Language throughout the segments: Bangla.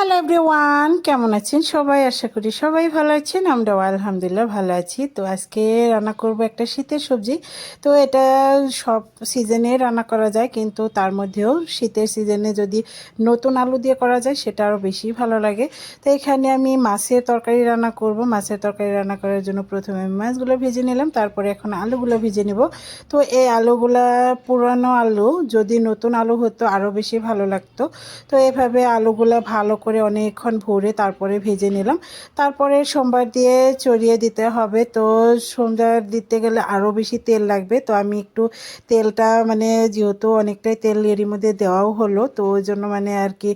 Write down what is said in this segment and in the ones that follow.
হ্যালো এভরিওয়ান, কেমন আছেন সবাই? আশা করি সবাই ভালো আছেন। আমরাও আলহামদুলিল্লাহ ভালো আছি। তো আজকে রান্না করব একটা শীতের সবজি। তো এটা সব সিজনে রান্না করা যায়, কিন্তু তার মধ্যেও শীতের সিজনে যদি নতুন আলু দিয়ে করা যায় সেটা আরও বেশি ভালো লাগে। তো এখানে আমি মাছের তরকারি রান্না করব। মাছের তরকারি রান্না করার জন্য প্রথমে আমি মাছগুলো ভেজে নিলাম, তারপরে এখন আলুগুলো ভেজে নেব। তো এই আলুগুলা পুরানো আলু, যদি নতুন আলু হতো আরও বেশি ভালো লাগতো। তো এভাবে আলুগুলো ভালো করে অনেকক্ষণ ভরে তারপরে ভেজে নিলাম। তারপরে সোমবার দিয়ে চড়িয়ে দিতে হবে। তো সোমবার দিতে গেলে আরও বেশি তেল লাগবে। তো আমি একটু তেলটা যেহেতু অনেকটাই তেল এরই মধ্যে দেওয়াও হলো, তো ওই জন্য আর কি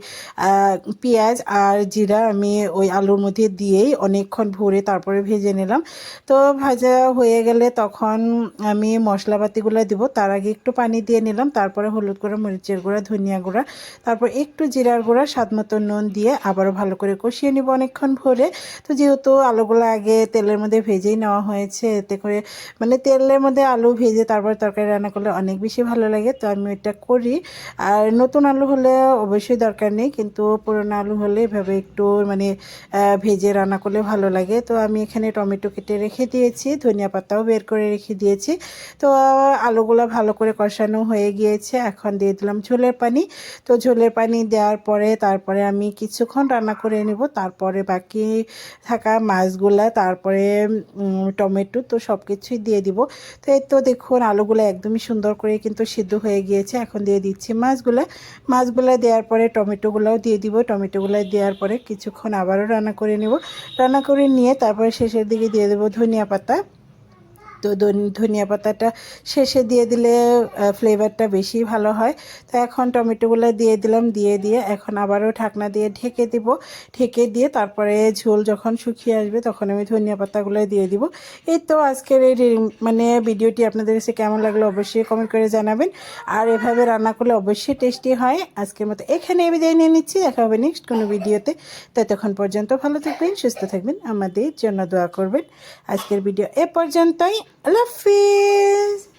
পেঁয়াজ আর জিরা আমি ওই আলুর মধ্যে দিয়েই অনেকক্ষণ ভরে তারপরে ভেজে নিলাম। তো ভাজা হয়ে গেলে তখন আমি মশলাপাতিগুলো দিব। তার আগে একটু পানি দিয়ে নিলাম, তারপরে হলুদ গুঁড়া, মরিচের গুঁড়া, ধনিয়া গুঁড়া, তারপর একটু জিরার গুঁড়া, স্বাদ মতো নুন দিয়ে আবারও ভালো করে কষিয়ে নিব অনেকক্ষণ ভরে। তো যেহেতু আলুগুলো আগে তেলের মধ্যে ভেজেই নেওয়া হয়েছে, এতে করে তেলের মধ্যে আলু ভেজে তারপর তরকারি রান্না করলে অনেক বেশি ভালো লাগে। তো আমি এটা করি। আর নতুন আলু হলে অবশ্যই দরকার নেই, কিন্তু পুরনো আলু হলে এভাবে একটু ভেজে রান্না করলে ভালো লাগে। তো আমি এখানে টমেটো কেটে রেখে দিয়েছি, ধনিয়া পাতাও বের করে রেখে দিয়েছি। তো আলুগুলো ভালো করে কষানো হয়ে গিয়েছে, এখন দিয়ে দিলাম ঝোলের পানি। তো ঝোলের পানি দেওয়ার পরে তারপরে আমি কিছুক্ষণ রান্না করে নেব, তারপরে বাকি থাকা মাছগুলা, তারপরে টমেটো, তো সব কিছুই দিয়ে দিব। তো এই তো দেখুন আলুগুলো একদমই সুন্দর করে কিন্তু সিদ্ধ হয়ে গিয়েছে। এখন দিয়ে দিচ্ছি মাছগুলো দেওয়ার পরে টমেটোগুলোও দিয়ে দিব। টমেটোগুলো দেওয়ার পরে কিছুক্ষণ আবারও রান্না করে নেব। রান্না করে নিয়ে তারপরে শেষের দিকে দিয়ে দেবো ধনিয়া পাতা। তো ধনিয়া পাতাটা শেষে দিয়ে দিলে ফ্লেভারটা বেশি ভালো হয়। তো এখন টমেটোগুলো দিয়ে দিলাম, দিয়ে এখন আবারও ঢাকনা দিয়ে ঢেকে দিব। ঢেকে দিয়ে তারপরে ঝোল যখন শুকিয়ে আসবে তখন আমি ধনিয়া পাতাগুলো দিয়ে দিব। এই তো আজকের এই ভিডিওটি আপনাদের কাছে কেমন লাগলো অবশ্যই কমেন্ট করে জানাবেন। আর এভাবে রান্না করলে অবশ্যই টেস্টি হয়। আজকের মতো এখানে বিদায় নিয়ে নিচ্ছি, দেখা হবে নেক্সট কোনো ভিডিওতে। ততক্ষণ পর্যন্ত ভালো থাকবেন, সুস্থ থাকবেন, আমাদের জন্য দোয়া করবেন। আজকের ভিডিও এ পর্যন্তই। আল্লাহ হাফিজ।